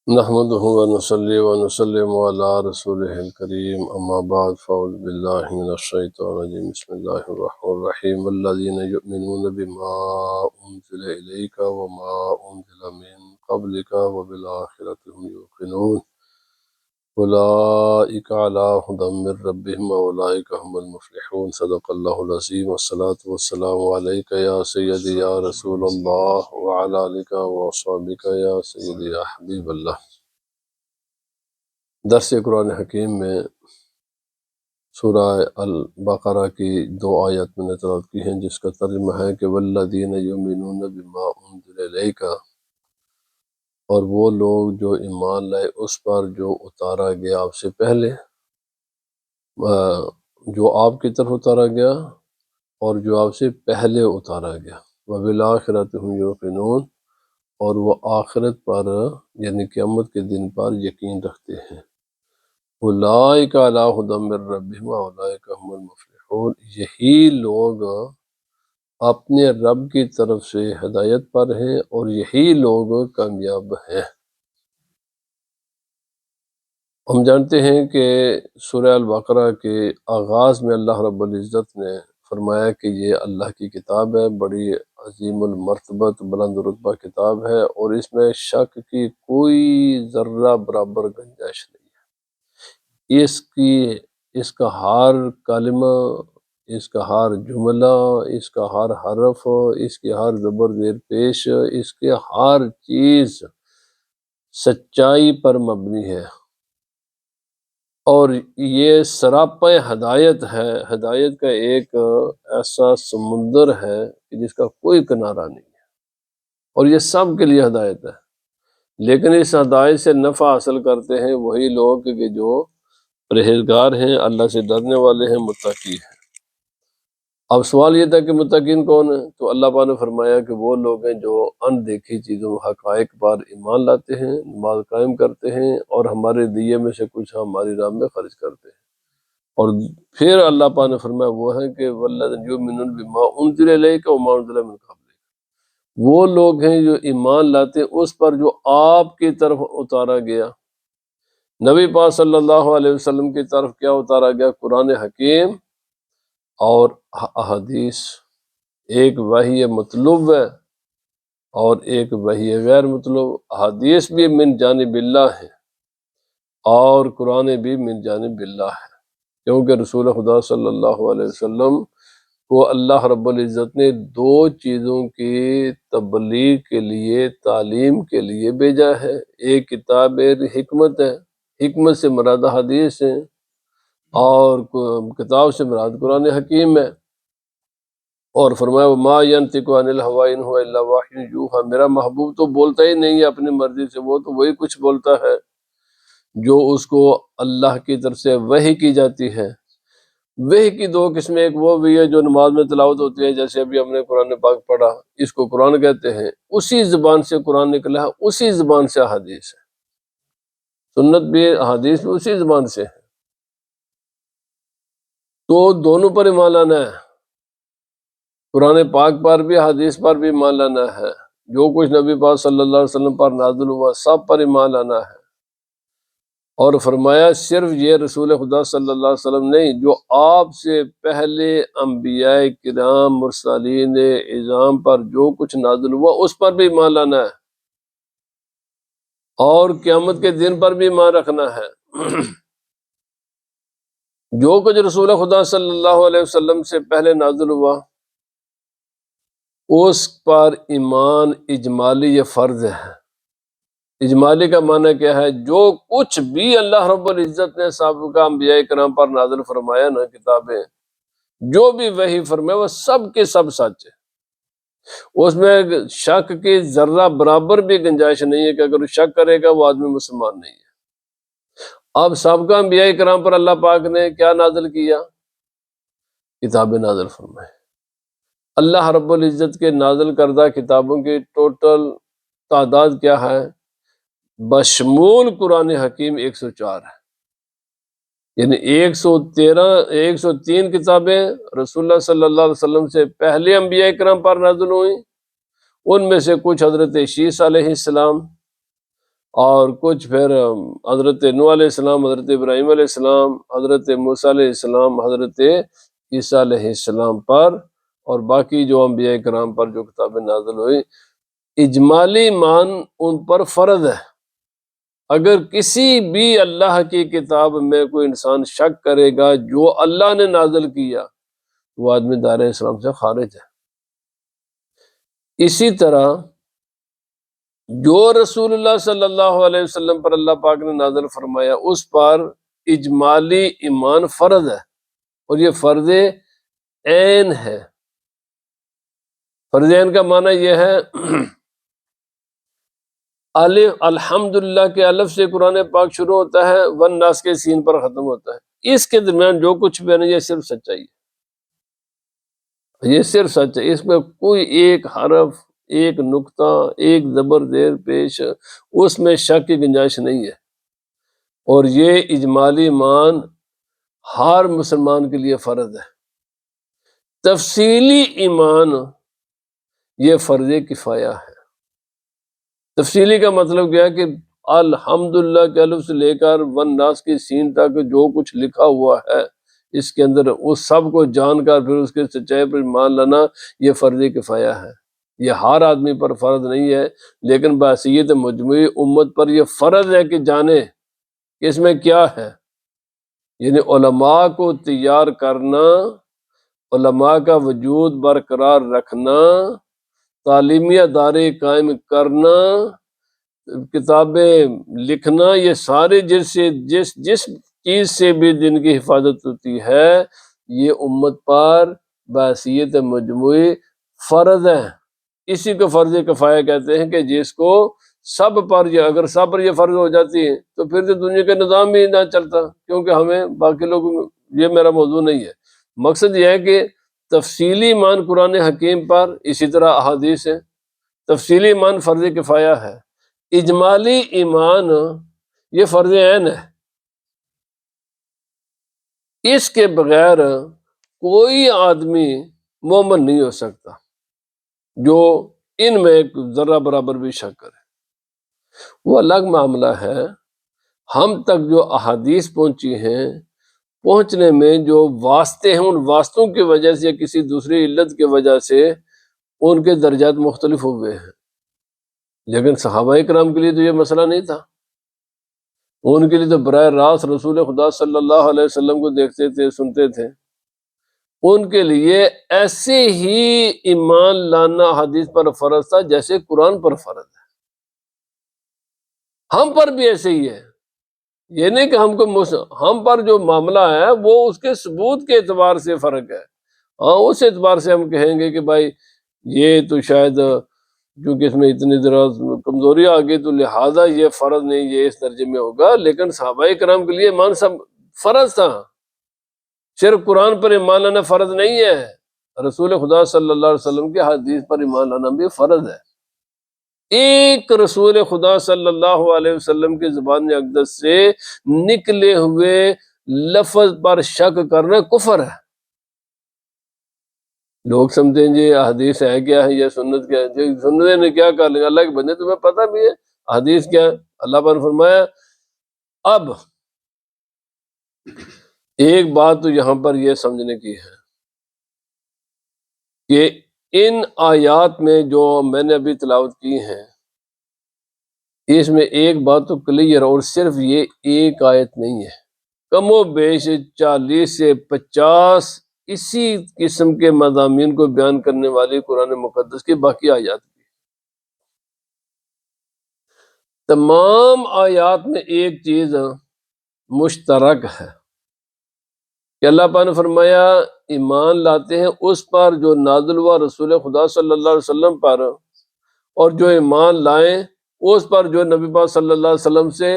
نحمده ونصلي ونسلم على رسوله الكريم اما بعد فاعوذ بالله من الشيطان الرجيم بسم الله الرحمن الرحيم والذين يؤمنون بما انزل اليك وما انزل من قبلك وبالآخرة هم يوقنون اولئك على هدى من ربهم واولئك هم المفلحون صدق الله العظيم والصلاة والسلام عليك يا سيدي يا رسول الله وعلى آلك وصحبك يا سيدي يا حبيب الله۔ درس قرآن حکیم میں سورہ البقرہ کی 2 آیات میں نے تلاوت کی ہیں، جس کا ترجمہ ہے کہ والذین یؤمنون بما انزل الیک، اور وہ لوگ جو ایمان لائے اس پر جو اتارا گیا آپ سے پہلے، جو آپ کی طرف اتارا گیا اور جو آپ سے پہلے اتارا گیا، وبالآخرۃ هم یوقنون، اور وہ آخرت پر یعنی قیامت کے دن پر یقین رکھتے ہیں۔ اولئک علی ھدی من ربہم واولئک ھم المفلحون، یہی لوگ اپنے رب کی طرف سے ہدایت پر ہیں اور یہی لوگ کامیاب ہیں۔ ہم جانتے ہیں کہ سورہ البقرہ کے آغاز میں اللہ رب العزت نے فرمایا کہ یہ اللہ کی کتاب ہے، بڑی عظیم المرتبت بلند رتبہ کتاب ہے، اور اس میں شک کی کوئی ذرہ برابر گنجائش نہیں۔ اس کا ہر کلمہ، اس کا ہر جملہ، اس کا ہر حرف، اس کی ہر زبر زیر پیش، اس کے ہر چیز سچائی پر مبنی ہے، اور یہ سراپا ہدایت ہے۔ ہدایت کا ایک ایسا سمندر ہے کہ جس کا کوئی کنارہ نہیں ہے، اور یہ سب کے لیے ہدایت ہے، لیکن اس ہدایت سے نفع حاصل کرتے ہیں وہی لوگ کہ جو پرہیزگار ہیں، اللہ سے ڈرنے والے ہیں، متقی ہیں۔ اب سوال یہ تھا کہ متقین کون ہیں؟ تو اللہ پاک نے فرمایا کہ وہ لوگ ہیں جو اندیکھی چیزوں حقائق پر ایمان لاتے ہیں، نماز قائم کرتے ہیں، اور ہمارے دیے میں سے کچھ ہماری راہ میں خرچ کرتے ہیں۔ اور پھر اللہ پاک نے فرمایا وہ ہیں کہ والذین یؤمنون بما انزل الیک وما انزل من قبلک، وہ لوگ ہیں جو ایمان لاتے ہیں اس پر جو آپ کی طرف اتارا گیا۔ نبی پاک صلی اللہ علیہ وسلم کی طرف کیا اتارا گیا؟ قرآن حکیم اور احادیث۔ ایک وحی مطلوب ہے اور ایک وحی غیر مطلوب۔ احادیث بھی من جانب اللہ ہے اور قرآن بھی من جانب اللہ ہے، کیونکہ رسول خدا صلی اللہ علیہ وسلم کو اللہ رب العزت نے 2 چیزوں کی تبلیغ کے لیے، تعلیم کے لیے بھیجا ہے۔ ایک کتاب حکمت ہے، حکمت سے مراد حدیث ہیں، اور کتاب سے مراد قرآن حکیم ہے۔ اور فرمایا وما ینطق عن الہوی ان ہوا الا وحی یوحی، میرا محبوب تو بولتا ہی نہیں ہے اپنی مرضی سے، وہ تو وہی کچھ بولتا ہے جو اس کو اللہ کی طرف سے وحی کی جاتی ہے۔ وحی کی 2 قسمیں، ایک وہ بھی ہے جو نماز میں تلاوت ہوتی ہے، جیسے ابھی ہم نے قرآن پاک پڑھا، اس کو قرآن کہتے ہیں، اسی زبان سے قرآن نکلا ہے، اسی زبان سے احادیث ہے، سنت بھی احادیث بھی اسی زبان سے ہے، تو دونوں پر ایمان لانا ہے۔ قرآن پاک پر بھی، حدیث پر بھی ایمان لانا ہے۔ جو کچھ نبی پاک صلی اللہ علیہ وسلم پر نازل ہوا سب پر ایمان لانا ہے۔ اور فرمایا صرف یہ رسول خدا صلی اللہ علیہ وسلم نہیں، جو آپ سے پہلے انبیاء کرام مرسلین اعظام پر جو کچھ نازل ہوا اس پر بھی ایمان لانا ہے، اور قیامت کے دن پر بھی ایمان رکھنا ہے۔ جو کچھ رسول خدا صلی اللہ علیہ وسلم سے پہلے نازل ہوا اس پر ایمان اجمالی یہ فرض ہے۔ اجمالی کا معنی کیا ہے؟ جو کچھ بھی اللہ رب العزت نے سابقہ انبیاء کرام پر نازل فرمایا نا، کتابیں جو بھی وحی فرمایا وہ سب کے سب سچ ہے، اس میں شک کی ذرہ برابر بھی گنجائش نہیں ہے کہ اگر شک کرے گا وہ آدمی مسلمان نہیں ہے۔ اب سابقہ انبیاء کرام پر اللہ پاک نے کیا نازل کیا؟ کتابیں نازل فرمائے۔ اللہ رب العزت کے نازل کردہ کتابوں کی ٹوٹل تعداد کیا ہے؟ بشمول قرآن حکیم 104 ہے، یعنی 103 کتابیں رسول اللہ صلی اللہ علیہ وسلم سے پہلے انبیاء کرام پر نازل ہوئیں، ان میں سے کچھ حضرت عیسیٰ علیہ السلام اور کچھ پھر حضرت نوح علیہ السلام، حضرت ابراہیم علیہ السلام، حضرت موسیٰ علیہ السلام، حضرت عیسیٰ علیہ السلام پر، اور باقی جو انبیاء کرام پر جو کتابیں نازل ہوئی، اجمالی ایمان ان پر فرض ہے۔ اگر کسی بھی اللہ کی کتاب میں کوئی انسان شک کرے گا جو اللہ نے نازل کیا، وہ آدمی دائرہ اسلام سے خارج ہے۔ اسی طرح جو رسول اللہ صلی اللہ علیہ وسلم پر اللہ پاک نے نازل فرمایا اس پر اجمالی ایمان فرض ہے، اور یہ فرض عین ہے۔ فرض عین کا معنی یہ ہے الحمدللہ کے الف سے قرآن پاک شروع ہوتا ہے، والناس کے سین پر ختم ہوتا ہے، اس کے درمیان جو کچھ بھی ہے یہ صرف سچائی ہے، یہ صرف سچ ہے، اس میں کوئی ایک حرف، ایک نقطہ، ایک زبر زیر پیش، اس میں شک کی گنجائش نہیں ہے۔ اور یہ اجمالی ایمان ہر مسلمان کے لیے فرض ہے۔ تفصیلی ایمان یہ فرض کفایہ ہے۔ تفصیلی کا مطلب کیا ہے کہ الحمدللہ کے الف سے لے کر والناس کی سین تک جو کچھ لکھا ہوا ہے اس کے اندر اس سب کو جان کر پھر اس کے سچائی پر ایمان لانا یہ فرض کفایہ ہے۔ یہ ہر آدمی پر فرض نہیں ہے، لیکن بحیثیت مجموعی امت پر یہ فرض ہے کہ جانے کہ اس میں کیا ہے۔ یعنی علماء کو تیار کرنا، علماء کا وجود برقرار رکھنا، تعلیمی ادارے قائم کرنا، کتابیں لکھنا، یہ سارے جس چیز سے بھی دین کی حفاظت ہوتی ہے یہ امت پر بحیثیت مجموعی فرض ہے۔ اسی کو فرض کفایہ کہتے ہیں کہ جس کو سب پر اگر سب پر یہ فرض ہو جاتی ہے تو پھر تو دنیا کا نظام بھی نہ چلتا، کیونکہ ہمیں باقی لوگوں، یہ میرا موضوع نہیں ہے۔ مقصد یہ ہے کہ تفصیلی ایمان قرآن حکیم پر، اسی طرح احادیث ہے، تفصیلی ایمان فرض کفایہ ہے، اجمالی ایمان یہ فرض عین ہے۔ اس کے بغیر کوئی آدمی مومن نہیں ہو سکتا جو ان میں ایک ذرہ برابر بھی شک کرے۔ وہ الگ معاملہ ہے، ہم تک جو احادیث پہنچی ہیں، پہنچنے میں جو واسطے ہیں، ان واسطوں کی وجہ سے یا کسی دوسری علت کی وجہ سے ان کے درجات مختلف ہوئے ہیں، لیکن صحابہ کرام کے لیے تو یہ مسئلہ نہیں تھا۔ ان کے لیے تو براہ راست رسول خدا صلی اللہ علیہ وسلم کو دیکھتے تھے، سنتے تھے۔ ان کے لیے ایسے ہی ایمان لانا حدیث پر فرض تھا جیسے قرآن پر فرض ہے۔ ہم پر بھی ایسے ہی ہے، یہ نہیں کہ ہم پر جو معاملہ ہے وہ اس کے ثبوت کے اعتبار سے فرق ہے۔ ہاں، اس اعتبار سے ہم کہیں گے کہ بھائی یہ تو شاید کیونکہ اس میں اتنی ذرا کمزوری آ گئی تو لہٰذا یہ فرض نہیں، یہ اس درجے میں ہوگا، لیکن صحابہ کرام کے لیے ایمان سب فرض تھا۔ صرف قرآن پر ایمان لانا فرض نہیں ہے، رسول خدا صلی اللہ علیہ وسلم کے حدیث پر ایمان لانا بھی فرض ہے۔ ایک رسول خدا صلی اللہ علیہ وسلم کی زبان اقدس سے نکلے ہوئے لفظ پر شک کرنا کفر ہے۔ لوگ سمجھیں جی حدیث ہے کیا ہے یا سنت کیا ہے، سننے نے کیا کر لیا، اللہ کے بندے تمہیں پتہ بھی ہے حدیث کیا ہے۔ اللہ پر فرمایا اب ایک بات تو یہاں پر یہ سمجھنے کی ہے کہ ان آیات میں جو میں نے ابھی تلاوت کی ہیں اس میں ایک بات تو کلیئر، اور صرف یہ ایک آیت نہیں ہے، کم و بیش 40 سے 50 اسی قسم کے مضامین کو بیان کرنے والی قرآن مقدس کی باقی آیات بھی۔ تمام آیات میں ایک چیز مشترک ہے کہ اللہ پاک نے فرمایا ایمان لاتے ہیں اس پر جو نازل ہوا رسول خدا صلی اللہ علیہ وسلم پر، اور جو ایمان لائیں اس پر جو نبی پاک صلی اللہ علیہ وسلم سے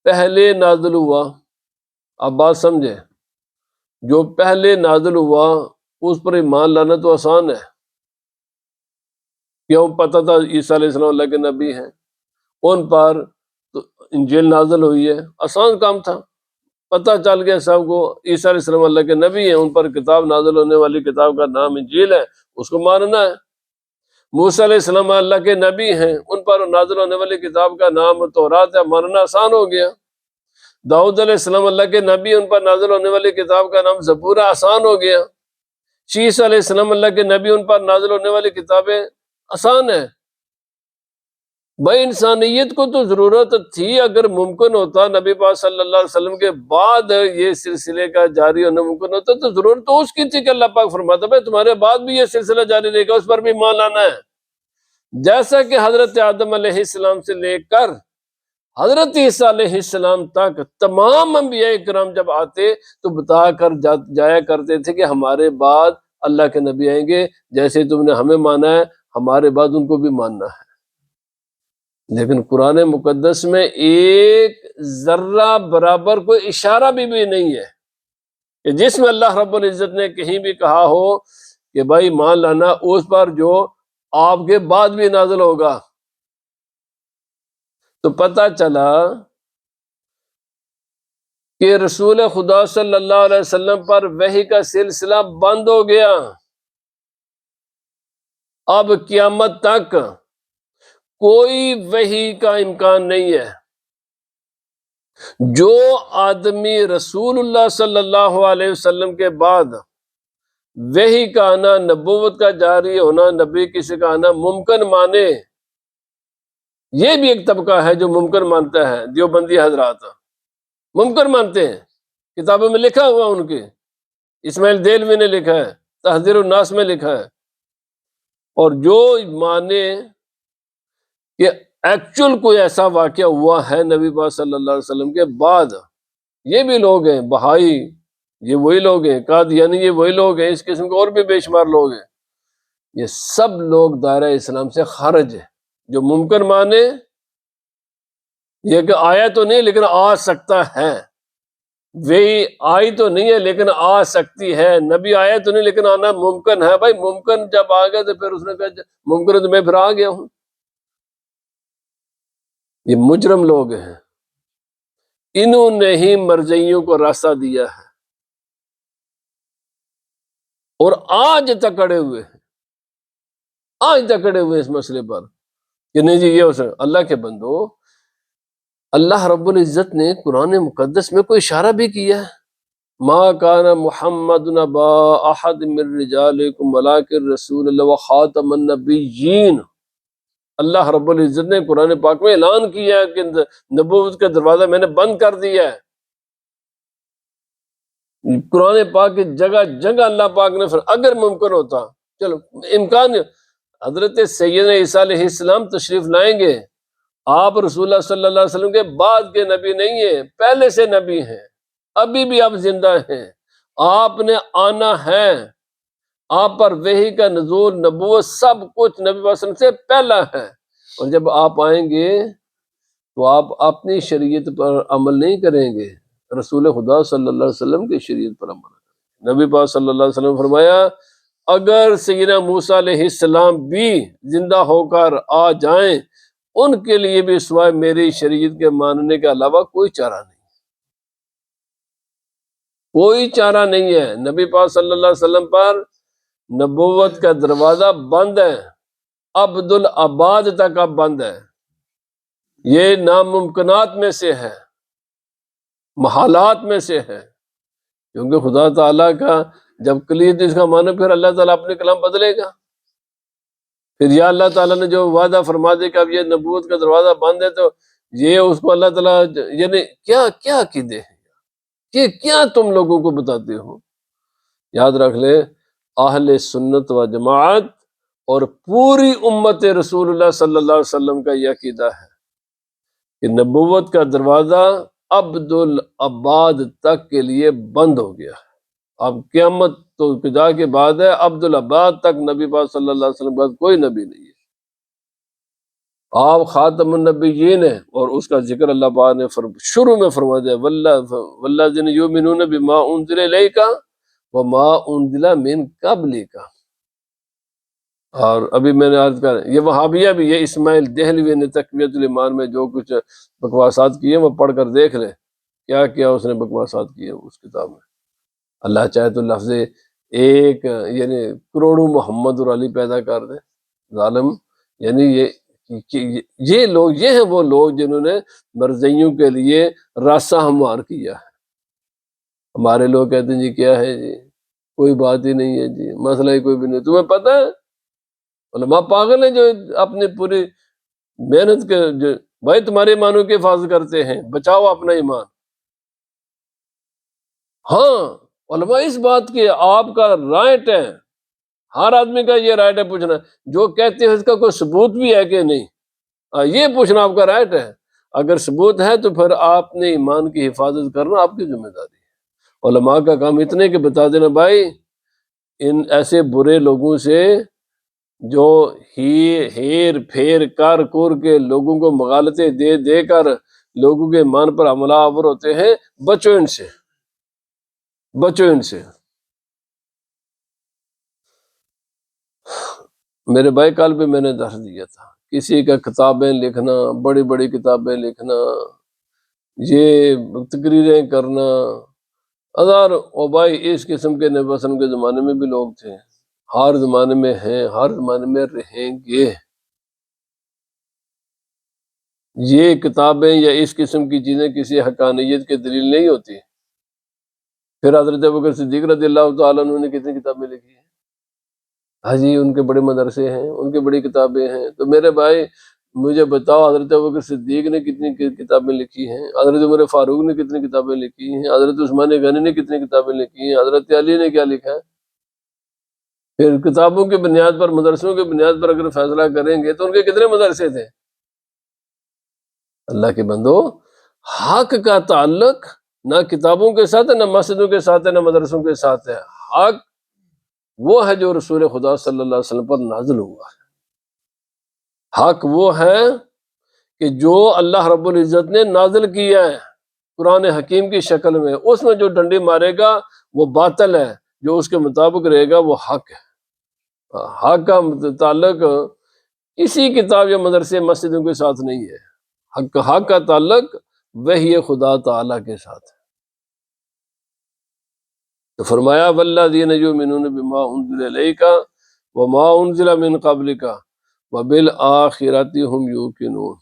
پہلے نازل ہوا۔ اب بات سمجھیں، جو پہلے نازل ہوا اس پر ایمان لانا تو آسان ہے، کیوں؟ پتہ تھا عیسیٰ علیہ السلام اللہ کے نبی ہیں، ان پر تو انجیل نازل ہوئی ہے، آسان کام تھا، پتہ چل گیا سب کو عیسیٰ علیہ السلام اللہ کے نبی ہیں، ان پر کتاب نازل ہونے والی کتاب کا نام انجیل ہے، اس کو ماننا ہے۔ موسیٰ علیہ السلام اللہ کے نبی ہیں، ان پر نازل ہونے والی کتاب کا نام تورات ہے، ماننا آسان ہو گیا۔ داؤد علیہ السلام اللہ کے نبی، ان پر نازل ہونے والی کتاب کا نام زبور آسان ہو گیا۔ شیس علیہ السلام اللہ کے نبی، ان پر نازل ہونے والی کتابیں آسان ہے۔ بھائی انسانیت کو تو ضرورت تھی، اگر ممکن ہوتا نبی پاک صلی اللہ علیہ وسلم کے بعد یہ سلسلے کا جاری ہونا ممکن ہوتا تو ضرورت تو اس کی تھی کہ اللہ پاک فرماتا بھائی تمہارے بعد بھی یہ سلسلہ جاری رہے گا، اس پر بھی ایمان لانا ہے۔ جیسا کہ حضرت آدم علیہ السلام سے لے کر حضرت عیسیٰ علیہ السلام تک تمام انبیاء کرام جب آتے تو بتا کر جایا کرتے تھے کہ ہمارے بعد اللہ کے نبی آئیں گے، جیسے تم نے ہمیں مانا ہے ہمارے بعد ان کو بھی ماننا ہے۔ لیکن قرآن مقدس میں ایک ذرہ برابر کوئی اشارہ بھی نہیں ہے کہ جس میں اللہ رب العزت نے کہیں بھی کہا ہو کہ بھائی مان لانا اس پر جو آپ کے بعد بھی نازل ہوگا۔ تو پتہ چلا کہ رسول خدا صلی اللہ علیہ وسلم پر وحی کا سلسلہ بند ہو گیا۔ اب قیامت تک کوئی وحی کا امکان نہیں ہے۔ جو آدمی رسول اللہ صلی اللہ علیہ وسلم کے بعد وحی کا آنا، نبوت کا جاری ہونا، نبی کسی کا آنا ممکن مانے، یہ بھی ایک طبقہ ہے جو ممکن مانتا ہے، دیوبندی حضرات ممکن مانتے ہیں، کتابوں میں لکھا ہوا ان کے، اسماعیل دیلوی نے لکھا ہے، تحذیر الناس میں لکھا ہے۔ اور جو مانے کہ ایکچول کوئی ایسا واقعہ ہوا ہے نبی پاک صلی اللہ علیہ وسلم کے بعد، یہ بھی لوگ ہیں، بہائی یہ وہی لوگ ہیں، قادیانی یہ وہی لوگ ہیں، اس قسم کے اور بھی بے شمار لوگ ہیں، یہ سب لوگ دائرہ اسلام سے خارج ہیں۔ جو ممکن مانے یہ کہ آیا تو نہیں لیکن آ سکتا ہے، وہی آئی تو نہیں ہے لیکن آ سکتی ہے، نبی آیا تو نہیں لیکن آنا ممکن ہے۔ بھائی ممکن جب آ گیا تو پھر اس نے کہا ممکن ہے تو میں پھر آ گیا ہوں۔ یہ مجرم لوگ ہیں، انہوں نے ہی مرجئیوں کو راستہ دیا ہے اور آج تک اڑے ہوئے ہیں، آج تک اڑے ہوئے اس مسئلے پر کہ نہیں جی یہ ہو سکتا۔ اللہ کے بندو، اللہ رب العزت نے قرآن مقدس میں کوئی اشارہ بھی کیا ہے، ما کان محمد نبا احد من رجالکم ولکن رسول اللہ وخاتم النبیین۔ اللہ رب العزت نے قرآن پاک میں اعلان کیا ہے کہ نبوت کا دروازہ میں نے بند کر دیا ہے۔ قرآن پاک کی جگہ جگہ اللہ پاک نے اگر ممکن ہوتا، چلو امکان، حضرت سیدنا عیسیٰ علیہ السلام تشریف لائیں گے، آپ رسول اللہ صلی اللہ علیہ وسلم کے بعد کے نبی نہیں ہیں، پہلے سے نبی ہیں، ابھی بھی آپ زندہ ہیں، آپ نے آنا ہے، آپ پر وحی کا نزول، نبوت سب کچھ نبی صلی اللہ علیہ وسلم سے پہلا ہے۔ اور جب آپ آئیں گے تو آپ اپنی شریعت پر عمل نہیں کریں گے، رسول خدا صلی اللہ علیہ وسلم کی شریعت پر عمل کریں۔ نبی پاک صلی اللہ علیہ وسلم نے فرمایا اگر سیدنا موسیٰ علیہ السلام بھی زندہ ہو کر آ جائیں، ان کے لیے بھی سوائے میری شریعت کے ماننے کے علاوہ کوئی چارہ نہیں، کوئی چارہ نہیں ہے۔ نبی پاک صلی اللہ علیہ وسلم پر نبوت کا دروازہ بند ہے، عبد العباد تک اب بند ہے۔ یہ ناممکنات میں سے ہے، محالات میں سے ہے، کیونکہ خدا تعالیٰ کا جب کلید اس کا معنی پھر اللہ تعالیٰ اپنے کلام بدلے گا۔ پھر یا اللہ تعالیٰ نے جو وعدہ فرما دے کہ اب یہ نبوت کا دروازہ بند ہے تو یہ اس کو اللہ تعالیٰ یعنی کیا کیا عقیدے ہیں کہ کیا تم لوگوں کو بتاتے ہو۔ یاد رکھ لے اہل سنت و جماعت اور پوری امت رسول اللہ صلی اللہ علیہ وسلم کا یہ عقیدہ ہے کہ نبوت کا دروازہ عبد العباد تک کے لیے بند ہو گیا ہے۔ اب قیامت تو قضا کے بعد ہے، عبد العباد تک نبی پاک صلی اللہ علیہ وسلم کے بعد کوئی نبی نہیں ہے، آپ خاتم النبیین ہیں۔ اور اس کا ذکر اللہ پاک نے شروع میں فرما دیا والذین یؤمنون بما انزل الیک وما انزل من قبلک۔ اور ابھی میں نے عرض کر یہ وہابیہ بھی، یہ اسماعیل دہلوی نے تقویۃ الایمان میں جو کچھ بکواسات کی ہیں وہ پڑھ کر دیکھ لیں، کیا کیا اس نے بکواسات کی ہے اس کتاب میں۔ اللہ چاہے تو لفظ ایک یعنی کروڑوں محمد اور علی پیدا کر دے، ظالم یعنی یہ لوگ، یہ ہیں وہ لوگ جنہوں نے مرضیوں کے لیے راستہ ہموار کیا ہے۔ ہمارے لوگ کہتے ہیں جی کیا ہے جی، کوئی بات ہی نہیں ہے جی، مسئلہ ہی کوئی بھی نہیں۔ تمہیں پتہ ہے علماء پاگل ہیں جو اپنی پوری محنت کے جو بھائی تمہارے ایمانوں کی حفاظت کرتے ہیں، بچاؤ اپنا ایمان۔ ہاں علماء اس بات کی آپ کا رائٹ ہے، ہر آدمی کا یہ رائٹ ہے پوچھنا، جو کہتے ہیں اس کا کوئی ثبوت بھی ہے کہ نہیں، یہ پوچھنا آپ کا رائٹ ہے۔ اگر ثبوت ہے تو پھر آپ نے ایمان کی حفاظت کرنا آپ کی ذمہ داری ہے۔ علماء کا کام اتنے کہ بتا دینا بھائی ان ایسے برے لوگوں سے جو ہیر پھیر کر کے لوگوں کو مغالطے دے دے کر لوگوں کے ایمان پر حملہ آور ہوتے ہیں، بچو ان سے، بچو ان سے۔ میرے بھائی کل بھی میں نے درس دیا تھا، کسی کا کتابیں لکھنا، بڑی بڑی کتابیں لکھنا، یہ تقریریں کرنا، ہزار او بھائی اس قسم کے نبی وسلم کے زمانے میں بھی لوگ تھے، ہر زمانے میں ہیں، ہر زمانے میں رہیں گے۔ یہ کتابیں یا اس قسم کی چیزیں کسی حقانیت کی دلیل نہیں ہوتی۔ پھر حضرت ابوبکر صدیق رضی اللہ تعالیٰ عنہ نے کتنی کتابیں لکھی ہیں، ہاں جی ان کے بڑے مدرسے ہیں، ان کی بڑی کتابیں ہیں۔ تو میرے بھائی مجھے بتاؤ حضرت ابوبکر صدیق نے کتنی کتابیں لکھی ہیں، حضرت عمر فاروق نے کتنی کتابیں لکھی ہیں، حضرت عثمان غنی نے کتنی کتابیں لکھی ہیں، حضرت علی نے کیا لکھا ہے؟ پھر کتابوں کی بنیاد پر، مدرسوں کی بنیاد پر اگر فیصلہ کریں گے تو ان کے کتنے مدرسے تھے؟ اللہ کے بندو، حق کا تعلق نہ کتابوں کے ساتھ ہے، نہ مسجدوں کے ساتھ ہے، نہ مدرسوں کے ساتھ ہے۔ حق وہ ہے جو رسول خدا صلی اللہ علیہ وسلم پر نازل ہوا ہے۔ حق وہ ہے کہ جو اللہ رب العزت نے نازل کیا ہے قرآن حکیم کی شکل میں، اس میں جو ڈنڈی مارے گا وہ باطل ہے، جو اس کے مطابق رہے گا وہ حق ہے۔ حق کا تعلق کسی کتاب یا مدرسے مسجدوں کے ساتھ نہیں ہے، حق کا تعلق وحی خدا تعالیٰ کے ساتھ ہے۔ تو فرمایا والذین یؤمنون بما انزل الیک وما انزل من قبلک وبالآخرۃ هم یوقنون،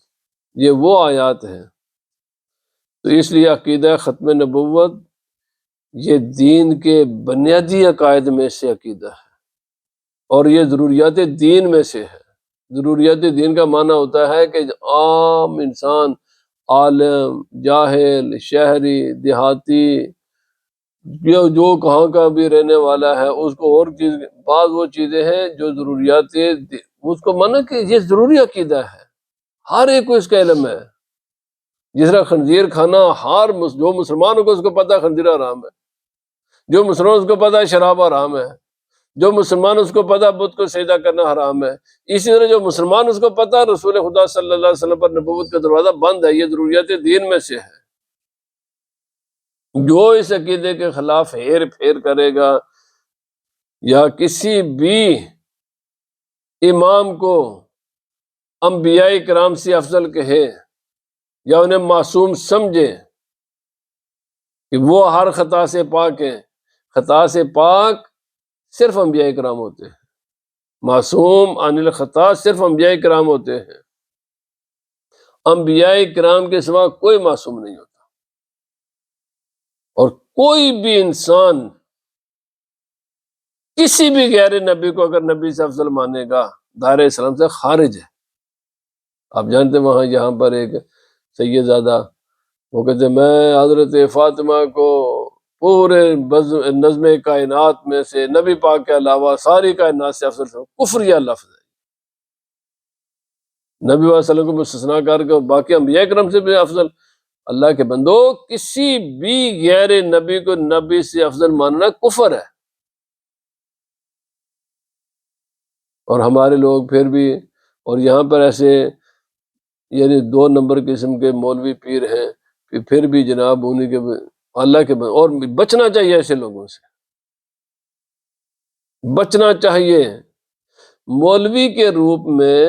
یہ وہ آیات ہیں۔ تو اس لیے عقیدہ ختم نبوت یہ دین کے بنیادی عقائد میں سے عقیدہ ہے، اور یہ ضروریات دین میں سے ہے۔ ضروریات دین کا معنی ہوتا ہے کہ عام انسان، عالم، جاہل، شہری، دیہاتی، جو کہاں کا بھی رہنے والا ہے، اس کو اور چیز، بعض وہ چیزیں ہیں جو ضروریات اس کو مانا کہ یہ ضروری عقیدہ ہے، ہر ایک کو اس کا علم ہے۔ جس طرح خنزیر کھانا جو مسلمان کو اس کو پتہ ہے خنزیر حرام ہے، جو مسلمان اس کو پتہ ہے شراب حرام ہے، جو مسلمان اس کو پتہ بت کو سجدہ کرنا حرام ہے، اسی طرح جو مسلمان اس کو پتہ رسول خدا صلی اللہ علیہ وسلم پر نبوت کا دروازہ بند ہے، یہ ضروریات دین میں سے ہے۔ جو اس عقیدے کے خلاف ہیر پھیر کرے گا یا کسی بھی امام کو انبیاء کرام سے افضل کہے یا انہیں معصوم سمجھے کہ وہ ہر خطا سے پاک ہیں، خطا سے پاک صرف انبیاء کرام ہوتے ہیں، معصوم عن الخطا صرف انبیاء کرام ہوتے ہیں، انبیاء کرام کے سوا کوئی معصوم نہیں ہوتا۔ اور کوئی بھی انسان کسی بھی غیر نبی کو اگر نبی سے افضل مانے گا دائرہ اسلام سے خارج ہے۔ آپ جانتے وہاں یہاں پر ایک سید زادہ وہ کہتے ہیں میں حضرت فاطمہ کو پورے نظم کائنات میں سے نبی پاک کے علاوہ ساری کائنات سے افضل ہوں۔ کفریہ لفظ ہے، نبی صلی اللہ علیہ وسلم کو مستثنا کر کے باقی انبیاء کرام سے بھی افضل۔ اللہ کے بندو، کسی بھی غیر نبی کو نبی سے افضل ماننا کفر ہے۔ اور ہمارے لوگ پھر بھی، اور یہاں پر ایسے یعنی 2 نمبر قسم کے مولوی پیر ہیں کہ پھر بھی جناب انہیں کے اللہ کے اور بچنا چاہیے، ایسے لوگوں سے بچنا چاہیے۔ مولوی کے روپ میں،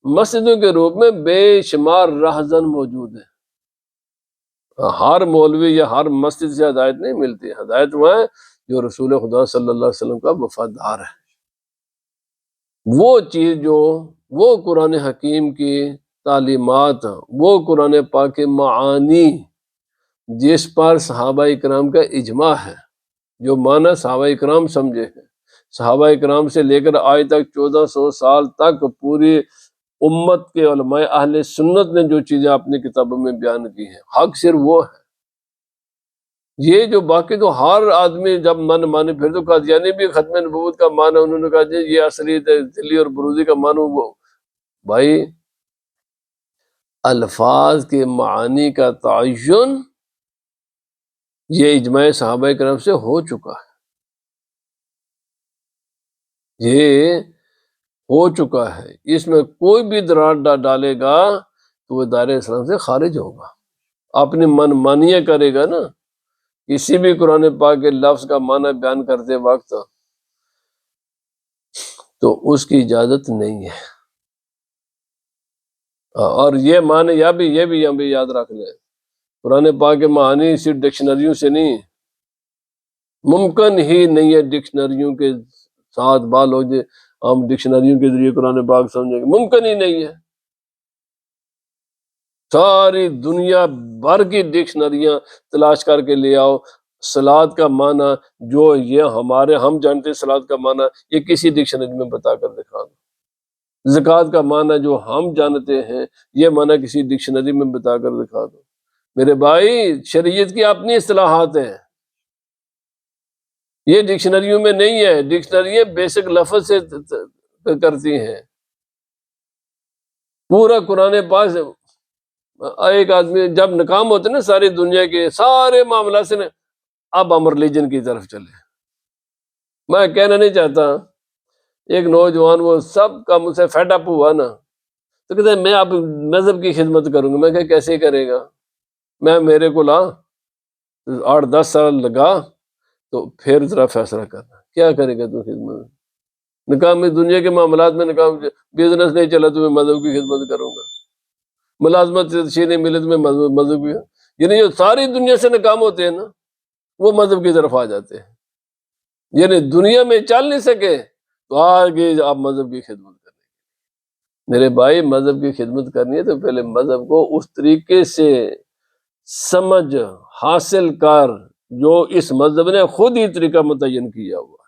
مسجدوں کے روپ میں بے شمار راہزن موجود ہیں۔ ہر مولوی یا ہر مسجد سے ہدایت نہیں ملتی، ہدایت وہ ہے جو رسول خدا صلی اللہ علیہ وسلم کا وفادار ہے۔ وہ چیز جو وہ قرآن حکیم کی تعلیمات، وہ قرآن پاک کے معانی جس پر صحابہ اکرام کا اجماع ہے، جو معنی صحابہ اکرام سمجھے ہیں، صحابہ اکرام سے لے کر آج تک 1400 سال تک پوری امت کے علماء اہل سنت نے جو چیزیں اپنی کتابوں میں بیان کی ہیں، حق صرف وہ ہے۔ یہ جو باقی تو ہر آدمی جب من مانے، پھر تو قادیانی بھی ختم نبوت کا معنی انہوں نے کہا جی یہ اصلی دلی اور بروزی کا معنی، وہ بھائی الفاظ کے معانی کا تعین یہ اجماع صحابہ کرام سے ہو چکا ہے، یہ ہو چکا ہے، اس میں کوئی بھی درار ڈالے گا تو وہ دائرہ اسلام سے خارج ہوگا، اپنی من مانیاں کرے گا نا، کسی بھی قرآن پاک کے لفظ کا معنی بیان کرتے وقت تو اس کی اجازت نہیں ہے۔ اور یہ معنی یہ بھی یہاں بھی یاد رکھ لیں، قرآن پاک کے معانی صرف ڈکشنریوں سے نہیں، ممکن ہی نہیں ہے ڈکشنریوں کے ساتھ بال ہو جائے ہم ڈکشنریوں کے ذریعے قرآن پاک سمجھیں گے، ممکن ہی نہیں ہے۔ ساری دنیا بھر کی ڈکشنریاں تلاش کر کے لے آؤ، سلاد کا معنی جو یہ ہم جانتے سلاد کا معنی یہ کسی ڈکشنری میں بتا کر دکھا دو، زکوٰۃ کا معنی جو ہم جانتے ہیں یہ معنی کسی ڈکشنری میں بتا کر دکھا دو۔ میرے بھائی شریعت کی اپنی اصطلاحات ہیں، یہ ڈکشنریوں میں نہیں ہے، ڈکشنریاں بیسک لفظ سے کرتی ہیں، پورا قرآن پاک سے۔ ایک آدمی جب ناکام ہوتے نا ساری دنیا کے سارے معاملات سے اب ہم ریلیجن کی طرف چلے، میں کہنا نہیں چاہتا، ایک نوجوان وہ سب کا مجھ سے فیڈ اپ ہوا نا تو کہتے ہیں میں اب مذہب کی خدمت کروں گا۔ میں کہا کیسے کرے گا؟ میرے کو لا 8-10 سال لگا تو پھر ذرا فیصلہ کرنا کیا کرے گا تو خدمت۔ ناکام دنیا کے معاملات میں ناکام، بزنس نہیں چلا تو میں مذہب کی خدمت کروں گا، ملازمت سے اچھی نہیں ملے تو میں مذہب کی، یعنی جو ساری دنیا سے ناکام ہوتے ہیں نا وہ مذہب کی طرف آ جاتے ہیں، یعنی دنیا میں چل نہیں سکے تو آگے آپ مذہب کی خدمت کریں۔ میرے بھائی مذہب کی خدمت کرنی ہے تو پہلے مذہب کو اس طریقے سے سمجھ حاصل کر جو اس مذہب نے خود ہی طریقہ متعین کیا ہوا ہے۔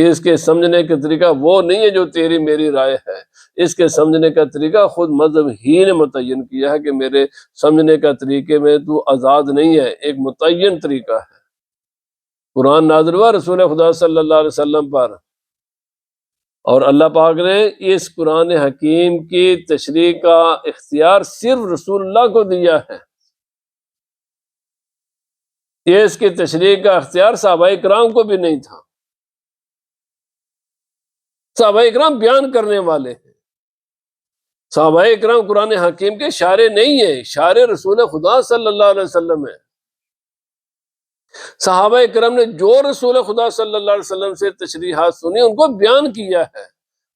اس کے سمجھنے کا طریقہ وہ نہیں ہے جو تیری میری رائے ہے، اس کے سمجھنے کا طریقہ خود مذہب ہی نے متعین کیا ہے کہ میرے سمجھنے کا طریقے میں تو آزاد نہیں ہے، ایک متعین طریقہ ہے۔ قرآن نازل ہوا رسول خدا صلی اللہ علیہ وسلم پر، اور اللہ پاک نے اس قرآن حکیم کی تشریح کا اختیار صرف رسول اللہ کو دیا ہے، اس کی تشریح کا اختیار صحابہ اکرام کو بھی نہیں تھا۔ صحابہ اکرام بیان کرنے والے ہیں، صحابہ اکرام قرآن حکیم کے شارع نہیں ہیں، شارع رسول خدا صلی اللہ علیہ وسلم ہے۔ صحابہ اکرام نے جو رسول خدا صلی اللہ علیہ وسلم سے تشریحات سنی ان کو بیان کیا ہے،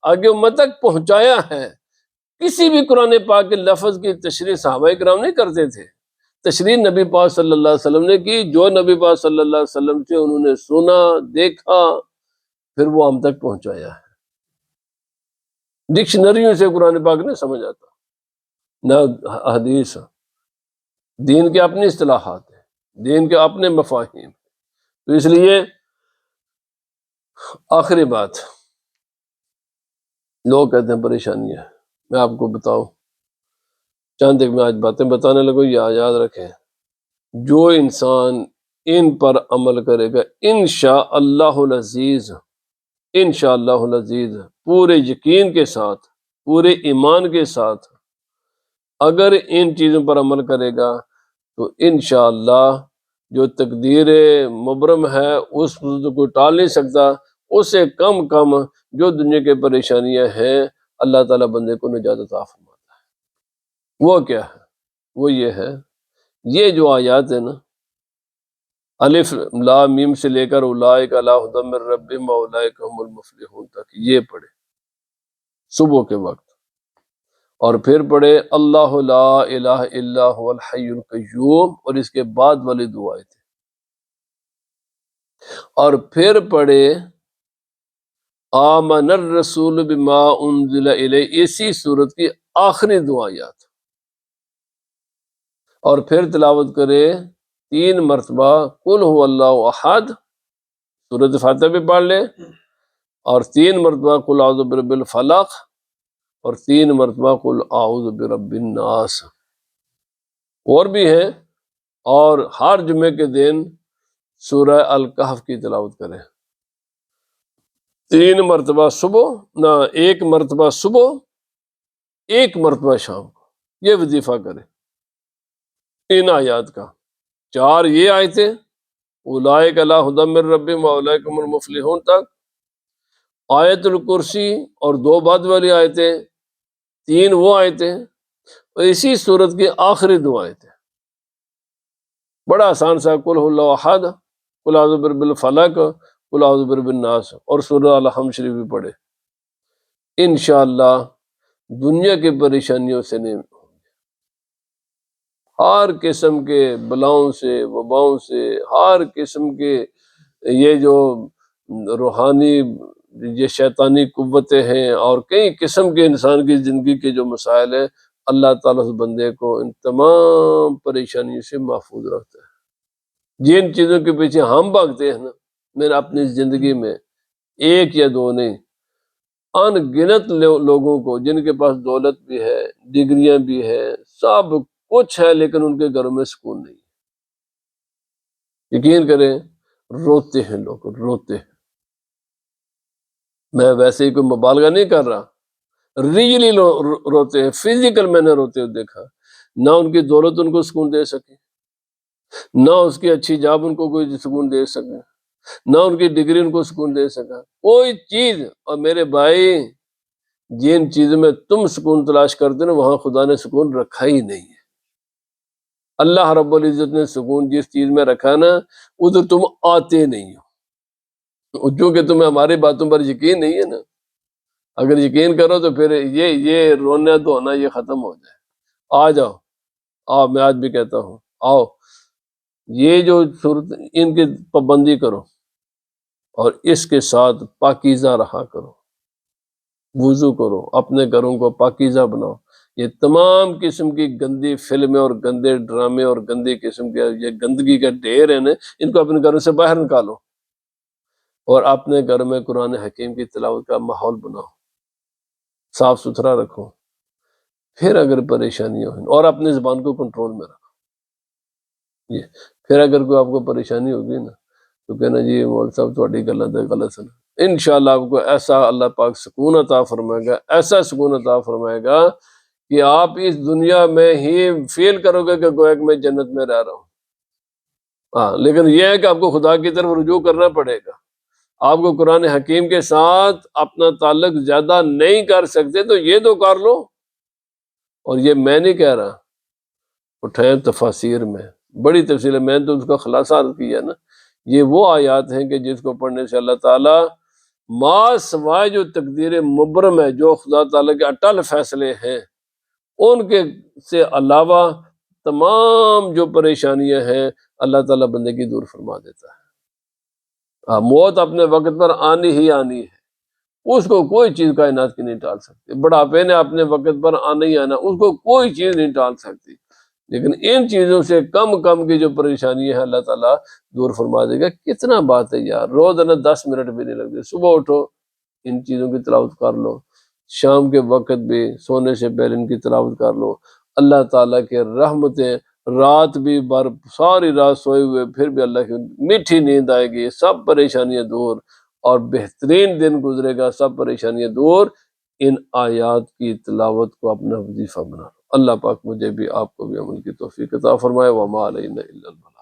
آگے امت تک پہنچایا ہے۔ کسی بھی قرآن پاک کے لفظ کی تشریح صحابہ اکرام نہیں کرتے تھے، تشریح نبی پاک صلی اللہ علیہ وسلم نے کی، جو نبی پاک صلی اللہ علیہ وسلم سے انہوں نے سنا دیکھا پھر وہ ہم تک پہنچایا ہے۔ ڈکشنریوں سے قرآن پاک نہیں سمجھ آتا، نہ حدیث، دین کے اپنی اصطلاحات ہیں، دین کے اپنے مفاہیم۔ تو اس لیے آخری بات، لوگ کہتے ہیں پریشانی ہے، میں آپ کو بتاؤں چند ایک میں آج باتیں بتانے لگو، یاد رکھیں، جو انسان ان پر عمل کرے گا انشاءاللہ العزیز، انشاءاللہ العزیز پورے یقین کے ساتھ، پورے ایمان کے ساتھ اگر ان چیزوں پر عمل کرے گا تو انشاءاللہ جو تقدیر مبرم ہے اس کو کوئی ٹال نہیں سکتا، اس سے کم جو دنیا کے پریشانیاں ہیں اللہ تعالیٰ بندے کو نجات عطا فرماتا ہے۔ وہ کیا ہے؟ وہ یہ ہے، یہ جو آیات ہے نا الف لام میم سے لے کر اولئک علی ھدی من ربہم واولئک ھم المفلحون تک یہ پڑھے صبح کے وقت، اور پھر پڑھے اللہ لا الہ الا هو الحی القیوم، اور اس کے بعد والی دعائیں تھے، اور پھر پڑھے آمن الرسول بما انزل الیہ، اسی صورت کی آخری دو آیات، اور پھر تلاوت کرے 3 مرتبہ قل هو اللہ احد، سورۃ فاتحہ بھی پڑھ لے، اور 3 مرتبہ قل اعوذ برب الفلق، اور 3 مرتبہ قل اعوذ برب الناس، اور بھی ہیں، اور ہر جمعے کے دن سورہ الکہف کی تلاوت کریں، 3 مرتبہ صبح، نہ 1 مرتبہ صبح، 1 مرتبہ شام کو، یہ وظیفہ کرے ان آیات کا۔ 4 یہ آیتیں اولئک علی ھدی من ربہم واولئک هم المفلحون تک، آیت الکرسی اور 2 بعد والی آیتیں، 3 وہ آیتیں، اور اسی صورت کی آخری 2 آیتیں، بڑا آسان سا، قل هو اللہ احد، قل اعوذ برب الفلق، قل اعوذ برب الناس، اور سورہ الحمد شریف بھی پڑھے، انشاءاللہ دنیا کی پریشانیوں سے نہیں، ہر قسم کے بلاؤں سے، وباؤں سے، ہر قسم کے یہ جو روحانی، یہ شیطانی قوتیں ہیں، اور کئی قسم کے انسان کی زندگی کے جو مسائل ہیں، اللہ تعالیٰ اس بندے کو ان تمام پریشانیوں سے محفوظ رکھتا ہے۔ جن چیزوں کے پیچھے ہم بھاگتے ہیں نا، میں نے اپنی زندگی میں 1 یا 2 نہیں، ان گنت لوگوں کو جن کے پاس دولت بھی ہے، ڈگریاں بھی ہے، سب کچھ ہے، لیکن ان کے گھروں میں سکون نہیں، یقین کریں روتے ہیں لوگ، روتے ہیں، میں ویسے ہی کوئی مبالغہ نہیں کر رہا، ریئلی روتے ہیں، فزیکل میں نے روتے ہوئے دیکھا، نہ ان کی دولت ان کو سکون دے سکے، نہ اس کی اچھی جاب ان کو کوئی سکون دے سکے، نہ ان کی ڈگری ان کو سکون دے سکا، کوئی چیز۔ اور میرے بھائی، جن چیزوں میں تم سکون تلاش کرتے نا، وہاں خدا نے سکون رکھا ہی نہیں ہے۔ اللہ رب العزت نے سکون جس چیز میں رکھا نا، ادھر تم آتے نہیں ہو، چونکہ تمہیں ہماری باتوں پر یقین نہیں ہے نا، اگر یقین کرو تو پھر یہ رونا دھونا یہ ختم ہو جائے، آ جاؤ، آؤ، میں آج بھی کہتا ہوں آؤ، یہ جو صورت ان کی پابندی کرو، اور اس کے ساتھ پاکیزہ رہا کرو، وضو کرو، اپنے گھروں کو پاکیزہ بناؤ، یہ تمام قسم کی گندی فلمیں اور گندے ڈرامے اور گندی قسم کے یہ گندگی کا ڈھیر ہے نا، ان کو اپنے گھروں سے باہر نکالو، اور اپنے گھر میں قرآن حکیم کی تلاوت کا ماحول بناؤ، صاف ستھرا رکھو، پھر اگر پریشانیاں ہوں، اور اپنی زبان کو کنٹرول میں رکھو، یہ پھر اگر کوئی آپ کو پریشانی ہوگی نا، تو کہنا جی مول صاحب تھوڑی غلط ہے، غلط سنا، انشاءاللہ آپ کو ایسا اللہ پاک سکون عطا فرمائے گا، ایسا سکون عطا فرمائے گا کہ آپ اس دنیا میں ہی فیل کرو گے کہ گویا کہ میں جنت میں رہ رہا ہوں۔ ہاں، لیکن یہ ہے کہ آپ کو خدا کی طرف رجوع کرنا پڑے گا، آپ کو قرآن حکیم کے ساتھ اپنا تعلق زیادہ نہیں کر سکتے تو یہ تو کر لو، اور یہ میں نہیں کہہ رہا، اٹھائیں تفاسیر میں بڑی تفصیل ہے، میں نے تو اس کا خلاصہ عرض کیا نا، یہ وہ آیات ہیں کہ جس کو پڑھنے سے اللہ تعالیٰ ما سوائے جو تقدیر مبرم ہے، جو خدا تعالیٰ کے اٹل فیصلے ہیں، ان کے سے علاوہ تمام جو پریشانیاں ہیں اللہ تعالیٰ بندے کی دور فرما دیتا ہے۔ موت اپنے وقت پر آنی ہی آنی ہے، اس کو کوئی چیز کائنات کی نہیں ٹال سکتی، بڑھاپے نے اپنے وقت پر آنا ہی آنا، اس کو کوئی چیز نہیں ٹال سکتی، لیکن ان چیزوں سے کم کی جو پریشانی ہے اللہ تعالیٰ دور فرما دے گا۔ کتنا بات ہے یار، روزانہ 10 منٹ بھی نہیں لگتے، صبح اٹھو ان چیزوں کی تلاوت کر لو، شام کے وقت بھی سونے سے پہلے ان کی تلاوت کر لو، اللہ تعالیٰ کے رحمتیں، رات بھی ساری رات سوئے ہوئے پھر بھی اللہ کی میٹھی نیند آئے گی، سب پریشانیاں دور، اور بہترین دن گزرے گا، سب پریشانیاں دور۔ ان آیات کی تلاوت کو اپنا وظیفہ بنا، اللہ پاک مجھے بھی آپ کو بھی عمل کی توفیق عطا فرمائے، وما علینا الا البلاغ۔